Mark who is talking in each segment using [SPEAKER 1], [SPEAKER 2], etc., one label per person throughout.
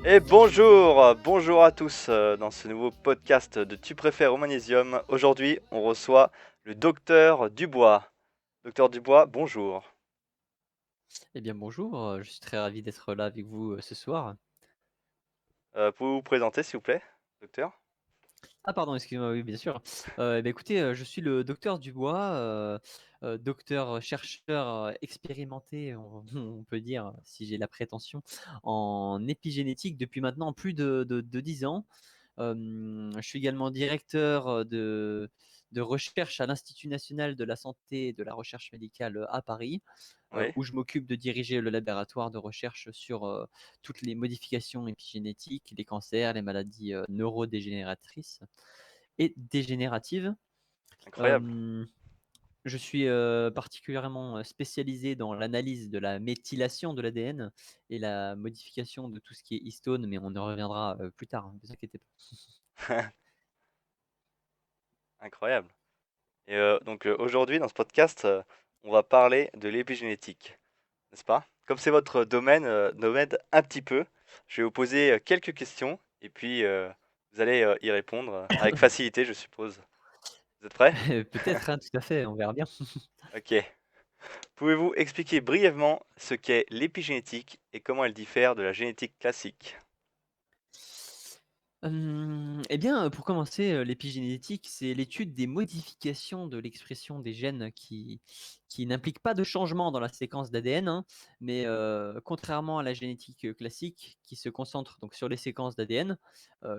[SPEAKER 1] Et bonjour à tous dans ce nouveau podcast de Tu préfères au magnésium. Aujourd'hui, on reçoit le docteur Dubois. Docteur Dubois, bonjour.
[SPEAKER 2] Eh bien bonjour, je suis très ravi d'être là avec vous, ce soir.
[SPEAKER 1] Pouvez-vous vous présenter s'il vous plaît, docteur?
[SPEAKER 2] Ah pardon, excusez-moi, oui bien sûr. Écoutez, je suis le docteur Dubois, docteur, chercheur, expérimenté, on on peut dire, si j'ai la prétention, en épigénétique depuis maintenant plus de 10 ans. Je suis également directeur, de recherche à l'Institut national de la santé et de la recherche médicale, à Paris,
[SPEAKER 1] Oui,
[SPEAKER 2] où je m'occupe de diriger le laboratoire de recherche sur, toutes les modifications épigénétiques, les cancers, les maladies, neurodégénératrices et dégénératives.
[SPEAKER 1] incroyable.
[SPEAKER 2] Hem, je suis, particulièrement, spécialisé dans l'analyse de la méthylation de l'ADN et la modification de tout ce qui est histone, mais on y reviendra, plus tard, hein, ne vous inquiétez pas.
[SPEAKER 1] Incroyable. Et donc aujourd'hui dans ce podcast, on va parler de l'épigénétique, n'est-ce pas? Comme c'est votre domaine un petit peu, je vais vous poser quelques questions et puis vous allez y répondre avec facilité, je suppose. Vous êtes prêts?
[SPEAKER 2] Peut-être, hein, tout à fait, on verra bien.
[SPEAKER 1] Ok. Pouvez-vous expliquer brièvement ce qu'est l'épigénétique et comment elle diffère de la génétique classique?
[SPEAKER 2] Eh bien, pour commencer, l'épigénétique, c'est l'étude des modifications de l'expression des gènes qui n'impliquent pas de changement dans la séquence d'ADN, hein, mais contrairement à la génétique, classique qui se concentre donc sur les séquences d'ADN,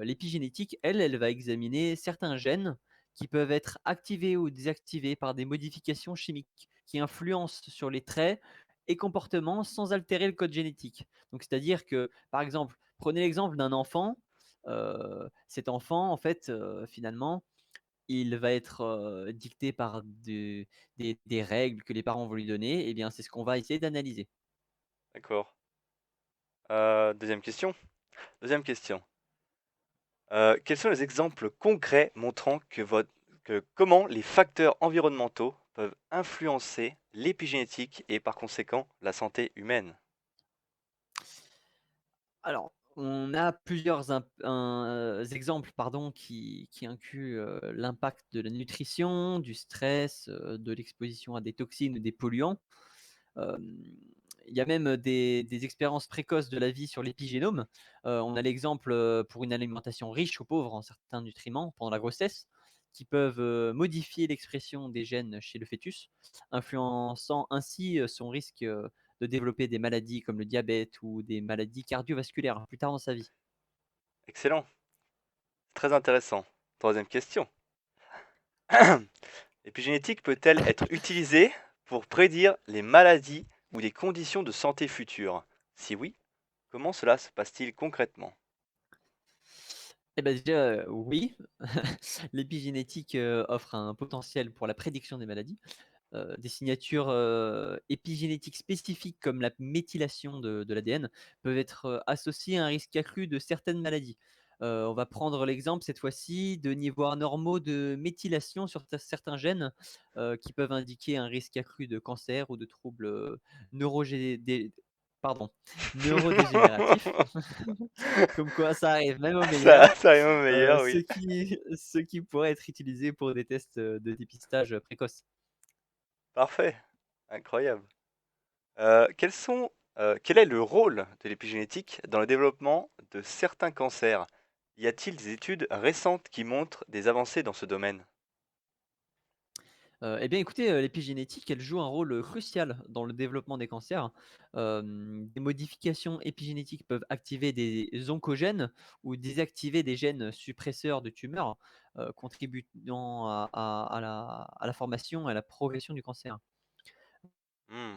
[SPEAKER 2] l'épigénétique, elle va examiner certains gènes qui peuvent être activés ou désactivés par des modifications chimiques qui influencent sur les traits et comportements sans altérer le code génétique. Donc c'est-à-dire que, par exemple, prenez l'exemple d'un enfant. Cet enfant, en fait, finalement, il va être, dicté par des règles que les parents vont lui donner. Et bien, c'est ce qu'on va essayer d'analyser.
[SPEAKER 1] D'accord. Deuxième question. Deuxième question. Quels sont les exemples concrets montrant que comment les facteurs environnementaux peuvent influencer l'épigénétique et par conséquent la santé humaine?
[SPEAKER 2] Alors, on a plusieurs exemples, pardon, qui incluent, l'impact de la nutrition, du stress, de l'exposition à des toxines ou des polluants. Hem, il y a même des expériences précoces de la vie sur l'épigénome. On a l'exemple, pour une alimentation riche ou pauvre en certains nutriments pendant la grossesse, qui peuvent, modifier l'expression des gènes chez le fœtus, influençant ainsi, son risque, de développer des maladies comme le diabète ou des maladies cardiovasculaires plus tard dans sa vie.
[SPEAKER 1] Excellent, très intéressant. Troisième question. L'épigénétique peut-elle être utilisée pour prédire les maladies ou des conditions de santé futures? Si oui, comment cela se passe-t-il concrètement?
[SPEAKER 2] Eh bah, déjà, oui, l'épigénétique, offre un potentiel pour la prédiction des maladies. Des signatures, épigénétiques spécifiques comme la méthylation de l'ADN peuvent être, associées à un risque accru de certaines maladies. On va prendre l'exemple cette fois-ci de niveaux anormaux de méthylation sur certains gènes, qui peuvent indiquer un risque accru de cancer ou de troubles, neurogé dé pardon, neurodégénératifs. Comme quoi ça arrive même aux meilleurs,
[SPEAKER 1] Ça arrive au meilleur,
[SPEAKER 2] ce
[SPEAKER 1] oui.
[SPEAKER 2] qui pourrait être utilisé pour des tests, de dépistage, précoces.
[SPEAKER 1] Parfait, incroyable. Quel est le rôle de l'épigénétique dans le développement de certains cancers? Y a-t-il des études récentes qui montrent des avancées dans ce domaine?
[SPEAKER 2] Eh bien, écoutez, l'épigénétique, elle joue un rôle, crucial dans le développement des cancers. Des modifications épigénétiques peuvent activer des oncogènes ou désactiver des gènes suppresseurs de tumeurs, contribuant à la formation et à la progression du cancer.
[SPEAKER 1] Hmm,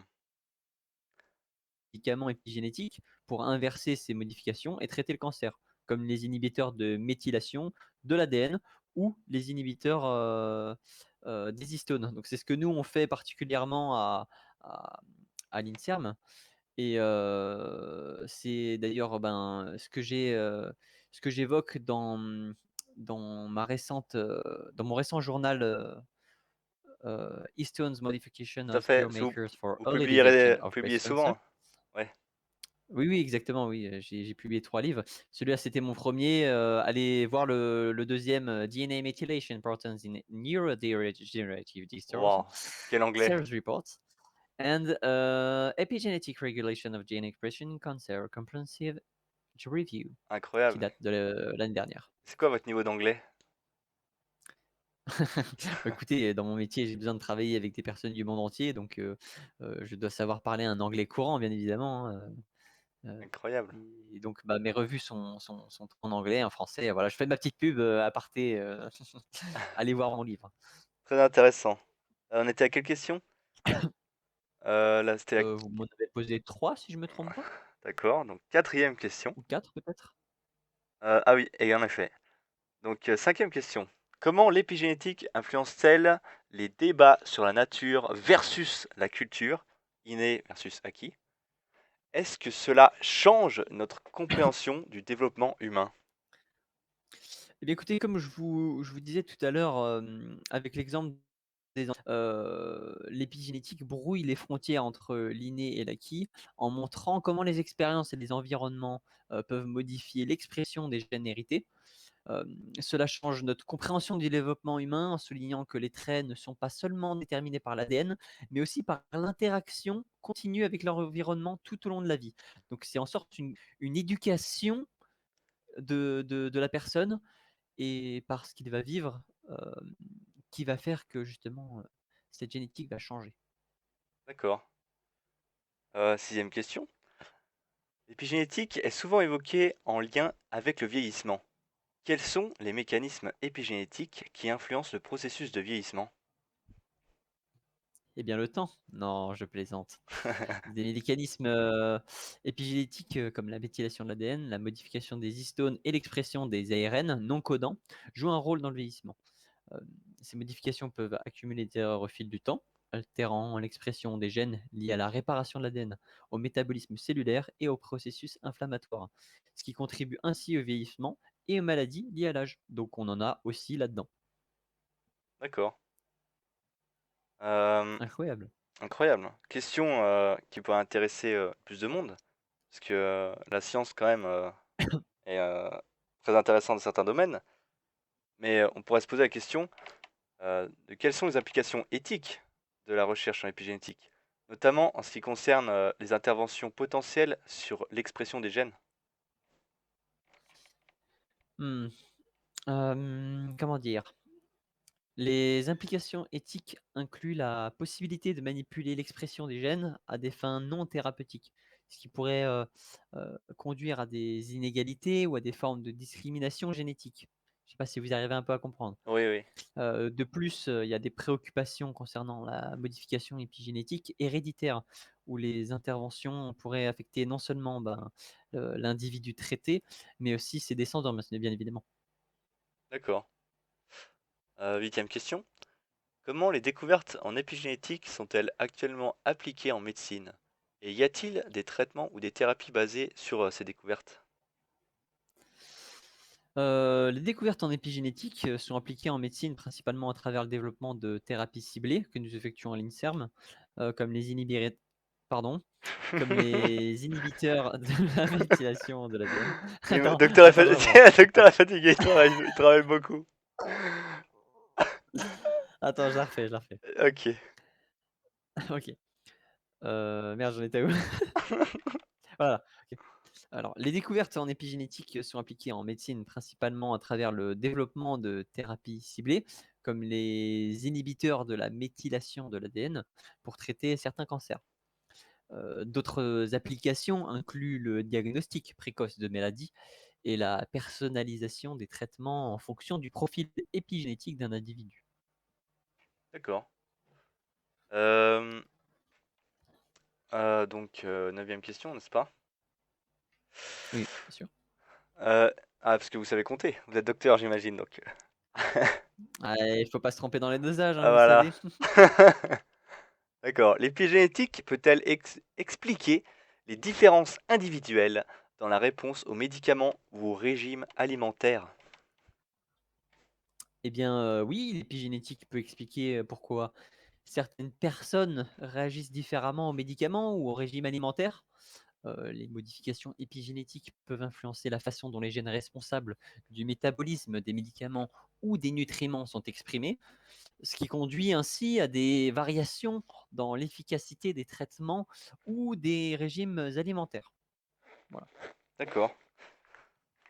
[SPEAKER 2] Médicaments épigénétiques pour inverser ces modifications et traiter le cancer, comme les inhibiteurs de méthylation de l'ADN ou les inhibiteurs, des histones. Donc c'est ce que nous on fait particulièrement à à l'INSERM. Et c'est d'ailleurs, ben, ce que j'évoque dans dans mon récent journal, Histones Modification
[SPEAKER 1] tout à
[SPEAKER 2] as
[SPEAKER 1] fait.
[SPEAKER 2] Biomarkers for
[SPEAKER 1] Vous
[SPEAKER 2] Early Detection
[SPEAKER 1] publierez,
[SPEAKER 2] of
[SPEAKER 1] publiez
[SPEAKER 2] Breast Cancer.
[SPEAKER 1] souvent? Ouais,
[SPEAKER 2] Oui, oui, exactement, oui, j'ai publié 3 livres. Celui-là, c'était mon premier. Allez voir le 2e, DNA Methylation Patterns in Neurodegenerative Disorders,
[SPEAKER 1] Waouh, quel anglais,
[SPEAKER 2] Series Reports and Epigenetic Regulation of Gene Expression in Cancer Comprehensive Review, qui
[SPEAKER 1] incroyable.
[SPEAKER 2] date de l'année dernière.
[SPEAKER 1] C'est quoi votre niveau d'anglais?
[SPEAKER 2] Bah, écoutez, dans mon métier, j'ai besoin de travailler avec des personnes du monde entier, donc je dois savoir parler un anglais courant, bien évidemment, hein.
[SPEAKER 1] Incroyable,
[SPEAKER 2] Et donc, bah, mes revues sont en anglais, en français. Voilà, je fais ma petite pub, aparté, allez voir mon livre.
[SPEAKER 1] très intéressant. On était à quelle question? Là, c'était la
[SPEAKER 2] Vous m'en avez posé 3 si je me trompe pas?
[SPEAKER 1] d'accord, donc quatrième question.
[SPEAKER 2] Ou 4 peut-être?
[SPEAKER 1] Ah oui, et en effet. Donc, 5e question. Comment l'épigénétique influence-t-elle les débats sur la nature versus la culture, inné versus acquis? Est-ce que cela change notre compréhension du développement humain?
[SPEAKER 2] Eh bien, écoutez, comme je vous disais tout à l'heure, avec l'exemple des l'épigénétique brouille les frontières entre l'inné et l'acquis, en montrant comment les expériences et les environnements, peuvent modifier l'expression des gènes hérités. Cela change notre compréhension du développement humain en soulignant que les traits ne sont pas seulement déterminés par l'ADN, mais aussi par l'interaction continue avec leur environnement tout au long de la vie. Donc c'est en sorte une éducation de la personne et par ce qu'il va vivre, qui va faire que justement, cette génétique va changer.
[SPEAKER 1] D'accord. 6e question. L'épigénétique est souvent évoquée en lien avec le vieillissement. Quels sont les mécanismes épigénétiques qui influencent le processus de vieillissement?
[SPEAKER 2] Eh bien le temps? Non, je plaisante. Des mécanismes, épigénétiques, comme la méthylation de l'ADN, la modification des histones et l'expression des ARN non codants jouent un rôle dans le vieillissement. Hem, Ces modifications peuvent accumuler des erreurs au fil du temps, altérant l'expression des gènes liés à la réparation de l'ADN, au métabolisme cellulaire et au processus inflammatoire, ce qui contribue ainsi au vieillissement et aux maladies liées à l'âge. Donc on en a aussi là-dedans.
[SPEAKER 1] D'accord. Hem,
[SPEAKER 2] Incroyable.
[SPEAKER 1] incroyable. Question, qui pourrait intéresser, plus de monde, parce que, la science quand même, est, très intéressante dans certains domaines. Mais, on pourrait se poser la question, de quelles sont les implications éthiques de la recherche en épigénétique? Notamment en ce qui concerne, les interventions potentielles sur l'expression des gènes?
[SPEAKER 2] Mmh, comment dire? Les implications éthiques incluent la possibilité de manipuler l'expression des gènes à des fins non thérapeutiques, ce qui pourrait conduire à des inégalités ou à des formes de discrimination génétique. Je ne sais pas si vous arrivez un peu à comprendre.
[SPEAKER 1] Oui, oui.
[SPEAKER 2] De plus, il y a des préoccupations concernant la modification épigénétique héréditaire, où les interventions pourraient affecter non seulement ben, l'individu traité, mais aussi ses descendants, bien évidemment.
[SPEAKER 1] D'accord. 8e question. Comment les découvertes en épigénétique sont-elles actuellement appliquées en médecine? Et y a-t-il des traitements ou des thérapies basées sur, ces découvertes?
[SPEAKER 2] Les découvertes en épigénétique, sont appliquées en médecine principalement à travers le développement de thérapies ciblées que nous effectuons à l'INSERM, comme les inhibiré pardon, comme les inhibiteurs de la méthylation de l'ADN.
[SPEAKER 1] Oui, mais
[SPEAKER 2] Attends,
[SPEAKER 1] docteur est
[SPEAKER 2] attends,
[SPEAKER 1] fa
[SPEAKER 2] je recommence.
[SPEAKER 1] docteur est fatigué, il travaille beaucoup.
[SPEAKER 2] Attends, je la refais.
[SPEAKER 1] OK.
[SPEAKER 2] OK. Merde, j'en étais où? Voilà, OK. Alors, les découvertes en épigénétique sont appliquées en médecine principalement à travers le développement de thérapies ciblées, comme les inhibiteurs de la méthylation de l'ADN pour traiter certains cancers. D'autres applications incluent le diagnostic précoce de maladies et la personnalisation des traitements en fonction du profil épigénétique d'un individu.
[SPEAKER 1] D'accord. Donc 9e question, n'est-ce pas?
[SPEAKER 2] Oui, bien sûr.
[SPEAKER 1] Parce que vous savez compter. Vous êtes docteur, j'imagine, donc
[SPEAKER 2] Ah, il faut pas se tromper dans les dosages, hein,
[SPEAKER 1] ah
[SPEAKER 2] vous
[SPEAKER 1] voilà.
[SPEAKER 2] savez.
[SPEAKER 1] D'accord. L'épigénétique peut-elle expliquer les différences individuelles dans la réponse aux médicaments ou au régime alimentaire?
[SPEAKER 2] Eh bien, oui, l'épigénétique peut expliquer, pourquoi certaines personnes réagissent différemment aux médicaments ou au régime alimentaire. les modifications épigénétiques peuvent influencer la façon dont les gènes responsables du métabolisme des médicaments ou des nutriments sont exprimés, ce qui conduit ainsi à des variations dans l'efficacité des traitements ou des régimes alimentaires. Voilà.
[SPEAKER 1] D'accord.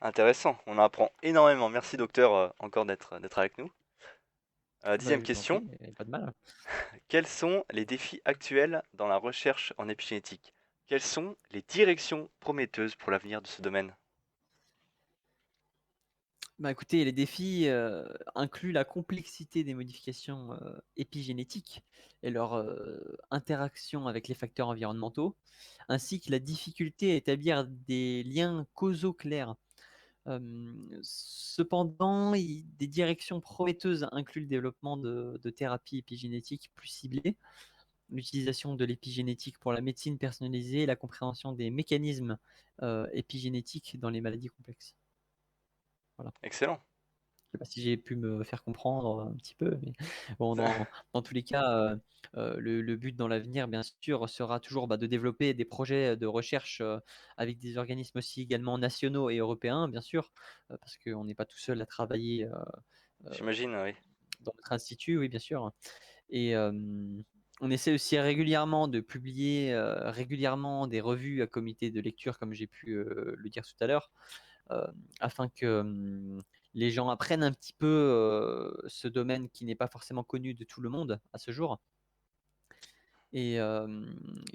[SPEAKER 1] Intéressant. On en apprend énormément. Merci docteur encore d'être avec nous.
[SPEAKER 2] Bah,
[SPEAKER 1] Dixième
[SPEAKER 2] je t'en
[SPEAKER 1] question.
[SPEAKER 2] prie, pas de mal.
[SPEAKER 1] Quels sont les défis actuels dans la recherche en épigénétique? Quelles sont les directions prometteuses pour l'avenir de ce domaine?
[SPEAKER 2] Bah, écoutez, les défis, incluent la complexité des modifications, épigénétiques et leur, interaction avec les facteurs environnementaux, ainsi que la difficulté à établir des liens causaux clairs. Cependant, des directions prometteuses incluent le développement de thérapies épigénétiques plus ciblées, l'utilisation de l'épigénétique pour la médecine personnalisée et la compréhension des mécanismes, épigénétiques dans les maladies complexes. Voilà.
[SPEAKER 1] Excellent.
[SPEAKER 2] Je sais pas si j'ai pu me faire comprendre un petit peu, mais bon, dans tous les cas, le but dans l'avenir, bien sûr, sera toujours, bah, de développer des projets de recherche, avec des organismes aussi également nationaux et européens, bien sûr, parce qu'on n'est pas tout seul à travailler, heu,
[SPEAKER 1] J'imagine, oui.
[SPEAKER 2] dans notre institut, oui, bien sûr. Et on essaie aussi régulièrement de publier, régulièrement des revues à comité de lecture, comme j'ai pu, le dire tout à l'heure, afin que, les gens apprennent un petit peu, ce domaine qui n'est pas forcément connu de tout le monde à ce jour. Et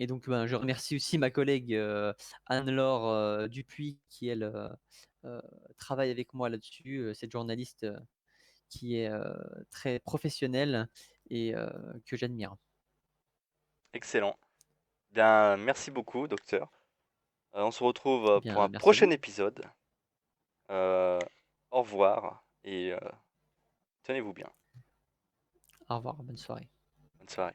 [SPEAKER 2] donc, ben, je remercie aussi ma collègue, Anne-Laure, Dupuis qui elle, heu, travaille avec moi là-dessus, cette journaliste, qui est, très professionnelle et que j'admire.
[SPEAKER 1] Excellent. Bien, merci beaucoup, docteur. On se retrouve
[SPEAKER 2] Eh
[SPEAKER 1] pour un
[SPEAKER 2] bien, merci à
[SPEAKER 1] prochain
[SPEAKER 2] vous.
[SPEAKER 1] épisode. Euh, Au revoir et tenez-vous bien.
[SPEAKER 2] Au revoir, bonne soirée.
[SPEAKER 1] Bonne soirée.